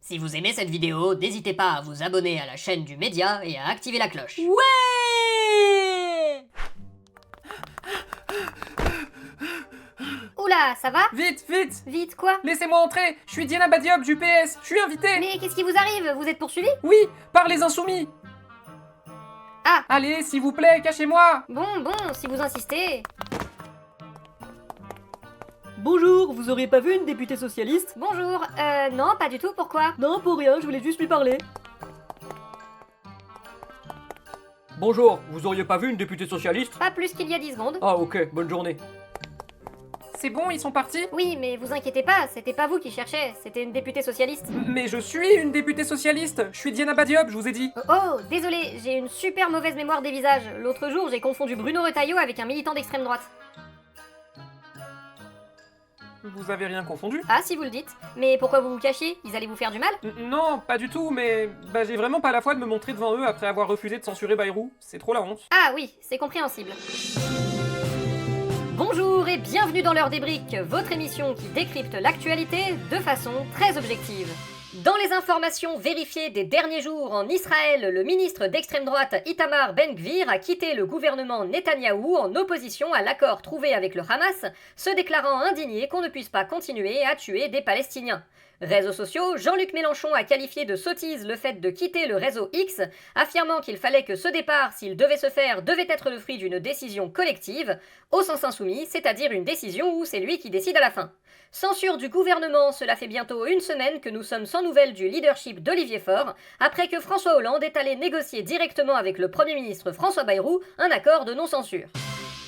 Si vous aimez cette vidéo, n'hésitez pas à vous abonner à la chaîne du média et à activer la cloche. Ouais! Oula, ça va? Vite, vite! Vite, quoi? Laissez-moi entrer! Je suis Diana Badiop du PS! Je suis invité! Mais qu'est-ce qui vous arrive? Vous êtes poursuivi? Oui, par les insoumis! Ah! Allez, s'il vous plaît, cachez-moi! Bon, si vous insistez. Bonjour, vous auriez pas vu une députée socialiste? Bonjour, non, pas du tout, pourquoi? Non, pour rien, je voulais juste lui parler. Bonjour, vous auriez pas vu une députée socialiste? Pas plus qu'il y a 10 secondes. Ah ok, bonne journée. C'est bon, ils sont partis? Oui, mais vous inquiétez pas, c'était pas vous qui cherchez, c'était une députée socialiste. Mais je suis une députée socialiste! Je suis Diana Badiop, je vous ai dit! Oh, désolé, j'ai une super mauvaise mémoire des visages. L'autre jour, j'ai confondu Bruno Retailleau avec un militant d'extrême droite. Vous avez rien confondu? Ah, si vous le dites. Mais pourquoi vous vous cachiez? Ils allaient vous faire du mal? Non, pas du tout, mais j'ai vraiment pas la foi de me montrer devant eux après avoir refusé de censurer Bayrou. C'est trop la honte. Ah oui, c'est compréhensible. Bonjour et bienvenue dans l'heure des briques, votre émission qui décrypte l'actualité de façon très objective. Dans les informations vérifiées des derniers jours en Israël, le ministre d'extrême droite Itamar Ben-Gvir a quitté le gouvernement Netanyahou en opposition à l'accord trouvé avec le Hamas, se déclarant indigné qu'on ne puisse pas continuer à tuer des Palestiniens. Réseaux sociaux, Jean-Luc Mélenchon a qualifié de sottise le fait de quitter le réseau X, affirmant qu'il fallait que ce départ, s'il devait se faire, devait être le fruit d'une décision collective, au sens insoumis, c'est-à-dire une décision où c'est lui qui décide à la fin. Censure du gouvernement, cela fait bientôt une semaine que nous sommes sans nouvelles du leadership d'Olivier Faure, après que François Hollande est allé négocier directement avec le Premier ministre François Bayrou un accord de non-censure.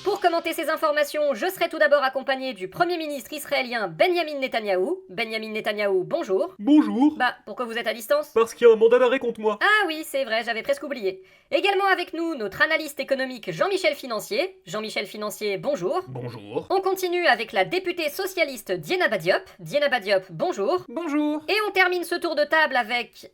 Pour commenter ces informations, je serai tout d'abord accompagné du Premier ministre israélien Benyamin Netanyahou. Benyamin Netanyahou, bonjour. Bonjour. Bah, pourquoi vous êtes à distance? Parce qu'il y a un mandat d'arrêt contre moi. Ah oui, c'est vrai, j'avais presque oublié. Également avec nous, notre analyste économique Jean-Michel Financier. Jean-Michel Financier, bonjour. Bonjour. On continue avec la députée socialiste Diana Badiop. Diana Badiop, bonjour. Bonjour! Et on termine ce tour de table avec...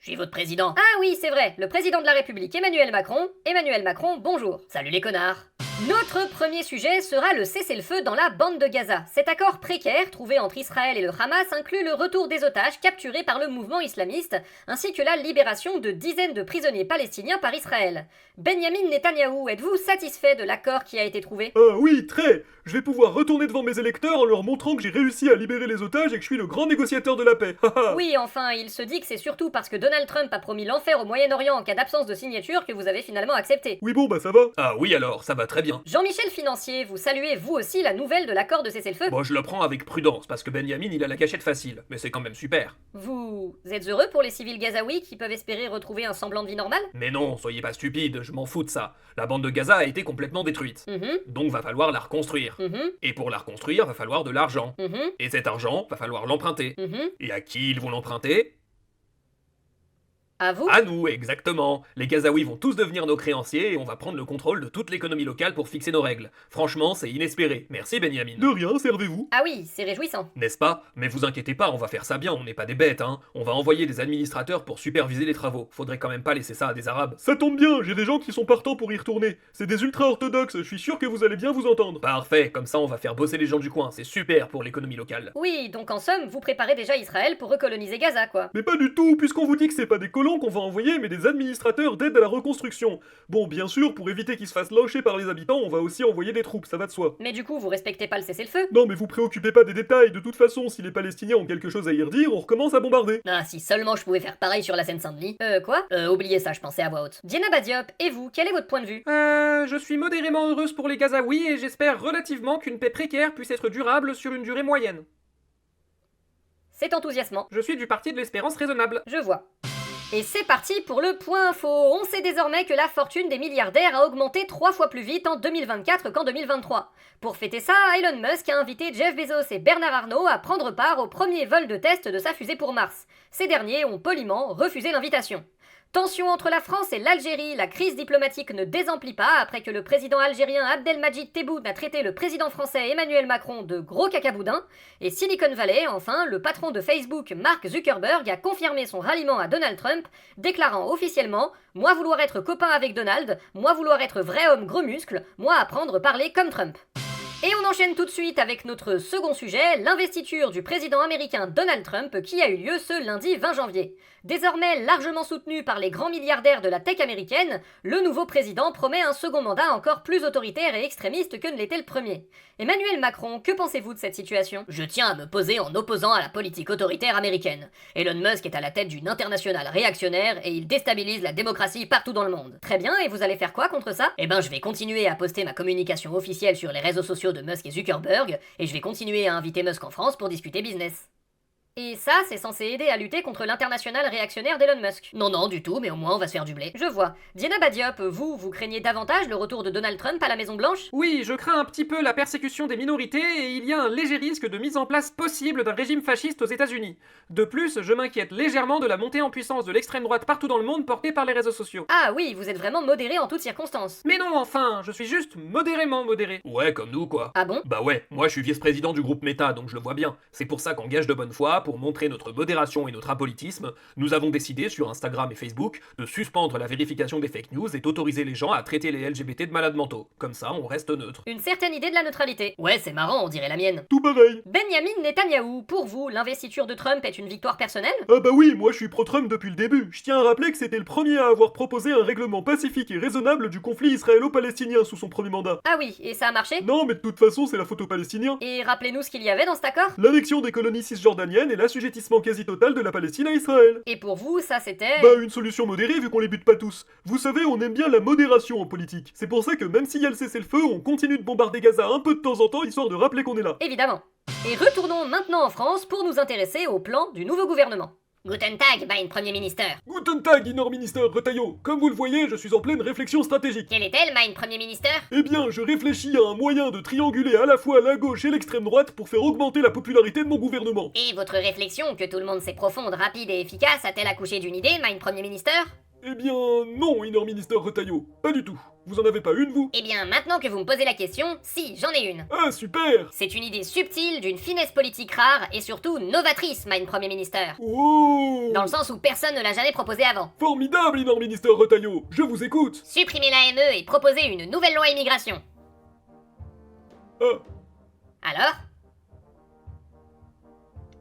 Je suis votre président. Ah oui, c'est vrai, le président de la République, Emmanuel Macron. Emmanuel Macron, bonjour. Salut les connards. Notre premier sujet sera le cessez-le-feu dans la bande de Gaza. Cet accord précaire, trouvé entre Israël et le Hamas, inclut le retour des otages capturés par le mouvement islamiste, ainsi que la libération de dizaines de prisonniers palestiniens par Israël. Benyamin Netanyahou, êtes-vous satisfait de l'accord qui a été trouvé? Oui, très. Je vais pouvoir retourner devant mes électeurs en leur montrant que j'ai réussi à libérer les otages et que je suis le grand négociateur de la paix. Oui, enfin, il se dit que c'est surtout parce que Donald Trump a promis l'enfer au Moyen-Orient en cas d'absence de signature que vous avez finalement accepté. Oui bon, bah ça va. Ah oui alors, ça va très bien. Jean-Michel Financier, vous saluez vous aussi la nouvelle de l'accord de cessez-le-feu? Bon, je le prends avec prudence, parce que Benjamin, il a la cachette facile, mais c'est quand même super. Vous êtes heureux pour les civils gazaouis qui peuvent espérer retrouver un semblant de vie normale? Mais non, soyez pas stupides, je m'en fous de ça. La bande de Gaza a été complètement détruite. Donc va falloir la reconstruire. Et pour la reconstruire, va falloir de l'argent. Et cet argent, va falloir l'emprunter. Et à qui ils vont l'emprunter? À vous? À nous, exactement. Les Gazaouis vont tous devenir nos créanciers et on va prendre le contrôle de toute l'économie locale pour fixer nos règles. Franchement, c'est inespéré. Merci Benjamin. De rien, servez-vous. Ah oui, c'est réjouissant. N'est-ce pas? Mais vous inquiétez pas, on va faire ça bien, on n'est pas des bêtes, hein. On va envoyer des administrateurs pour superviser les travaux. Faudrait quand même pas laisser ça à des Arabes. Ça tombe bien, j'ai des gens qui sont partants pour y retourner. C'est des ultra-orthodoxes, je suis sûr que vous allez bien vous entendre. Parfait, comme ça on va faire bosser les gens du coin, c'est super pour l'économie locale. Oui, donc en somme, vous préparez déjà Israël pour recoloniser Gaza, quoi. Mais pas du tout, puisqu'on vous dit que c'est pas des colons qu'on va envoyer, mais des administrateurs d'aide à la reconstruction. Bon, bien sûr, pour éviter qu'ils se fassent lâcher par les habitants, on va aussi envoyer des troupes, ça va de soi. Mais du coup, vous respectez pas le cessez-le-feu? Non, mais vous préoccupez pas des détails, de toute façon, si les Palestiniens ont quelque chose à y redire, on recommence à bombarder. Ah, si seulement je pouvais faire pareil sur la Seine-Saint-Denis. Quoi? Oubliez ça, je pensais à voix haute. Diana Badiop, et vous, quel est votre point de vue? Je suis modérément heureuse pour les Gazaouis et j'espère relativement qu'une paix précaire puisse être durable sur une durée moyenne. C'est enthousiasmant. Je suis du parti de l'espérance raisonnable. Je vois. Et c'est parti pour le point info. On sait désormais que la fortune des milliardaires a augmenté 3 fois plus vite en 2024 qu'en 2023. Pour fêter ça, Elon Musk a invité Jeff Bezos et Bernard Arnault à prendre part au premier vol de test de sa fusée pour Mars. Ces derniers ont poliment refusé l'invitation. Tension entre la France et l'Algérie, la crise diplomatique ne désemplit pas après que le président algérien Abdelmadjid Tebboune a traité le président français Emmanuel Macron de gros cacaboudin, et Silicon Valley, enfin, le patron de Facebook Mark Zuckerberg a confirmé son ralliement à Donald Trump, déclarant officiellement « Moi vouloir être copain avec Donald, moi vouloir être vrai homme gros muscle, moi apprendre à parler comme Trump ». Et on enchaîne tout de suite avec notre second sujet, l'investiture du président américain Donald Trump qui a eu lieu ce lundi 20 janvier. Désormais largement soutenu par les grands milliardaires de la tech américaine, le nouveau président promet un second mandat encore plus autoritaire et extrémiste que ne l'était le premier. Emmanuel Macron, que pensez-vous de cette situation? Je tiens à me poser en opposant à la politique autoritaire américaine. Elon Musk est à la tête d'une internationale réactionnaire et il déstabilise la démocratie partout dans le monde. Très bien, et vous allez faire quoi contre ça? Eh ben, je vais continuer à poster ma communication officielle sur les réseaux sociaux de Musk et Zuckerberg, et je vais continuer à inviter Musk en France pour discuter business. Et ça, c'est censé aider à lutter contre l'international réactionnaire d'Elon Musk. Non, du tout, mais au moins on va se faire du blé. Je vois. Diana Badiop, vous craignez davantage le retour de Donald Trump à la Maison-Blanche? Oui, je crains un petit peu la persécution des minorités et il y a un léger risque de mise en place possible d'un régime fasciste aux États-Unis. De plus, je m'inquiète légèrement de la montée en puissance de l'extrême droite partout dans le monde portée par les réseaux sociaux. Ah oui, vous êtes vraiment modéré en toutes circonstances. Mais non, enfin, je suis juste modérément modéré. Ouais, comme nous quoi. Ah bon? Bah ouais, moi je suis vice-président du groupe Meta, donc je le vois bien. C'est pour ça qu'en gage de bonne foi, pour montrer notre modération et notre apolitisme, nous avons décidé sur Instagram et Facebook de suspendre la vérification des fake news et d'autoriser les gens à traiter les LGBT de malades mentaux. Comme ça, on reste neutre. Une certaine idée de la neutralité. Ouais, c'est marrant, on dirait la mienne. Tout pareil. Benjamin Netanyahou, pour vous, l'investiture de Trump est une victoire personnelle? Ah bah oui, moi je suis pro-Trump depuis le début. Je tiens à rappeler que c'était le premier à avoir proposé un règlement pacifique et raisonnable du conflit israélo-palestinien sous son premier mandat. Ah oui, et ça a marché? Non, mais de toute façon, c'est la faute aux Palestiniens. Et rappelez-nous ce qu'il y avait dans cet accord? L'annexion des colonies cisjordaniennes et l'assujettissement quasi total de la Palestine à Israël. Et pour vous, ça c'était... Bah, une solution modérée vu qu'on les bute pas tous. Vous savez, on aime bien la modération en politique. C'est pour ça que même s'il y a le cessez-le-feu, on continue de bombarder Gaza un peu de temps en temps, histoire de rappeler qu'on est là. Évidemment. Et retournons maintenant en France pour nous intéresser au plan du nouveau gouvernement. Guten Tag, mein Premier Minister. Guten Tag, Inner Minister Retailleau. Comme vous le voyez, je suis en pleine réflexion stratégique. Quelle est-elle, mein Premier Minister? Eh bien, je réfléchis à un moyen de trianguler à la fois la gauche et l'extrême droite pour faire augmenter la popularité de mon gouvernement. Et votre réflexion, que tout le monde sait profonde, rapide et efficace, a-t-elle accouché d'une idée, mein Premier Minister? Eh bien, non, Inner Minister Retailleau. Pas du tout. Vous en avez pas une, vous? Eh bien, maintenant que vous me posez la question, si, j'en ai une. Ah, super! C'est une idée subtile, d'une finesse politique rare et surtout novatrice, mein Premier Minister. Oh! Dans le sens où personne ne l'a jamais proposé avant. Formidable, Inner Minister Retailleau. Je vous écoute. Supprimer l'AME et proposer une nouvelle loi immigration. Ah, Alors?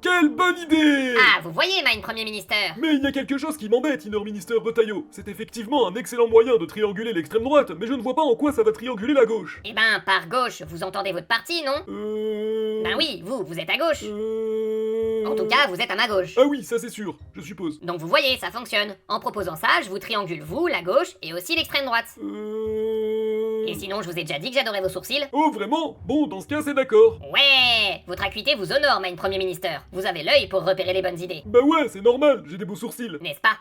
quelle bonne idée! Ah, vous voyez, mein Premier Minister. Mais il y a quelque chose qui m'embête, Inner Minister Retailleau. C'est effectivement un excellent moyen de trianguler l'extrême droite, mais je ne vois pas en quoi ça va trianguler la gauche. Eh ben, par gauche, vous entendez votre parti, non? Ben oui, vous êtes à gauche. En tout cas, vous êtes à ma gauche. Ah oui, ça c'est sûr, je suppose. Donc vous voyez, ça fonctionne. En proposant ça, je vous triangule vous, la gauche, et aussi l'extrême droite. Et sinon, je vous ai déjà dit que j'adorais vos sourcils. Oh, vraiment? Bon, dans ce cas, c'est d'accord. Ouais! Votre acuité vous honore, mein Premier Minister. Vous avez l'œil pour repérer les bonnes idées. Bah ouais, c'est normal, j'ai des beaux sourcils. N'est-ce pas?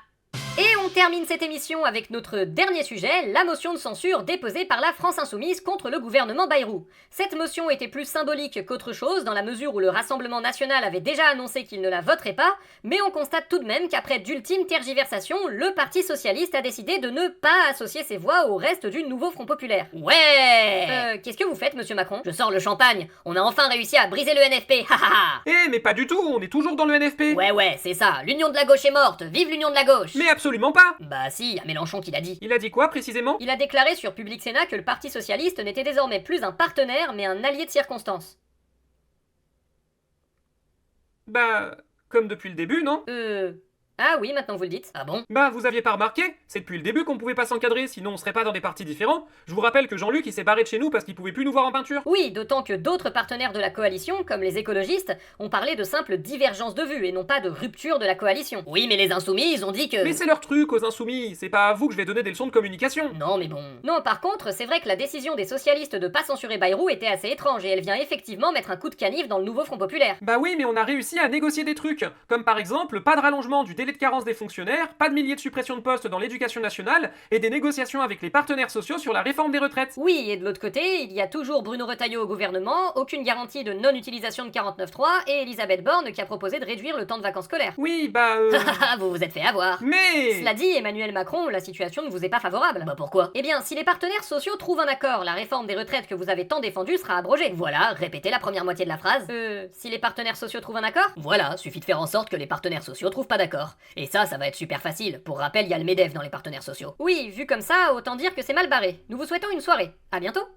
Et on termine cette émission avec notre dernier sujet, la motion de censure déposée par la France Insoumise contre le gouvernement Bayrou. Cette motion était plus symbolique qu'autre chose, dans la mesure où le Rassemblement National avait déjà annoncé qu'il ne la voterait pas, mais on constate tout de même qu'après d'ultimes tergiversations, le Parti Socialiste a décidé de ne pas associer ses voix au reste du nouveau Front Populaire. Ouais! Qu'est-ce que vous faites, monsieur Macron? Je sors le champagne. On a enfin réussi à briser le NFP. Ha ha ha! Eh, mais pas du tout, on est toujours dans le NFP. Ouais, c'est ça. L'union de la gauche est morte. Vive l'union de la gauche! Mais absolument pas. Bah si, y a Mélenchon qui l'a dit. Il a dit quoi précisément? Il a déclaré sur Public Sénat que le Parti Socialiste n'était désormais plus un partenaire, mais un allié de circonstance. Bah, comme depuis le début, non? Ah oui, maintenant vous le dites. Ah bon? Bah, vous aviez pas remarqué? C'est depuis le début qu'on pouvait pas s'encadrer, sinon on serait pas dans des partis différents. Je vous rappelle que Jean-Luc il s'est barré de chez nous parce qu'il pouvait plus nous voir en peinture. Oui, d'autant que d'autres partenaires de la coalition, comme les écologistes, ont parlé de simple divergence de vue et non pas de rupture de la coalition. Oui, mais les insoumis, ils ont dit que... Mais c'est leur truc aux insoumis, c'est pas à vous que je vais donner des leçons de communication. Non, mais bon... Non, par contre, c'est vrai que la décision des socialistes de pas censurer Bayrou était assez étrange et elle vient effectivement mettre un coup de canif dans le nouveau Front Populaire. Bah oui, mais on a réussi à négocier des trucs, comme par exemple pas de rallongement du délai de carence des fonctionnaires, pas de milliers de suppressions de postes dans l'éducation nationale, et des négociations avec les partenaires sociaux sur la réforme des retraites. Oui, et de l'autre côté, il y a toujours Bruno Retailleau au gouvernement, aucune garantie de non-utilisation de 49.3, et Elisabeth Borne qui a proposé de réduire le temps de vacances scolaires. Oui, bah vous vous êtes fait avoir. Mais... Cela dit, Emmanuel Macron, la situation ne vous est pas favorable. Bah pourquoi? Eh bien, si les partenaires sociaux trouvent un accord, la réforme des retraites que vous avez tant défendue sera abrogée. Voilà, répétez la première moitié de la phrase. Si les partenaires sociaux trouvent un accord? Voilà, suffit de faire en sorte que les partenaires sociaux trouvent pas d'accord. Et ça va être super facile. Pour rappel, il y a le MEDEF dans les partenaires sociaux. Oui, vu comme ça, autant dire que c'est mal barré. Nous vous souhaitons une soirée. À bientôt!